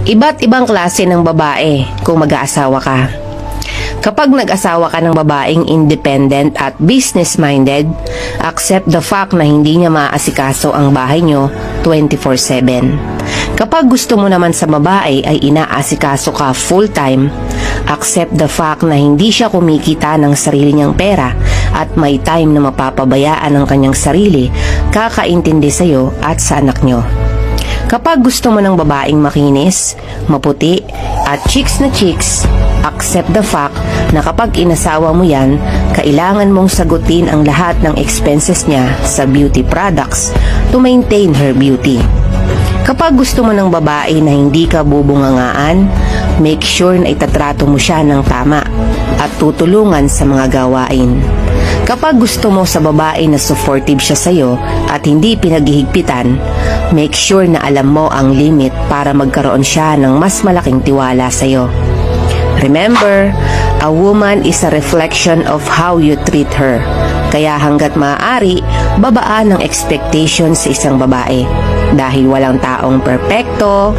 Iba't ibang klase ng babae kung mag-aasawa ka. Kapag nag-asawa ka ng babaeng independent at business-minded, accept the fact na hindi niya maaasikaso ang bahay niyo 24/7. Kapag gusto mo naman sa babae ay inaasikaso ka full-time, accept the fact na hindi siya kumikita ng sarili niyang pera at may time na mapapabayaan ang kanyang sarili, kakaintindi sa'yo at sa anak niyo. Kapag gusto mo ng babaeng makinis, maputi, at chicks na chicks, accept the fact na kapag inasawa mo yan, kailangan mong sagutin ang lahat ng expenses niya sa beauty products to maintain her beauty. Kapag gusto mo ng babae na hindi ka bubungangaan, make sure na itatrato mo siya ng tama at tutulungan sa mga gawain. Kapag gusto mo sa babae na supportive siya sa'yo at hindi pinaghihigpitan, make sure na alam mo ang limit para magkaroon siya ng mas malaking tiwala sa'yo. Remember, a woman is a reflection of how you treat her. Kaya hanggat maaari, babaan ang expectations sa isang babae. Dahil walang taong perpekto,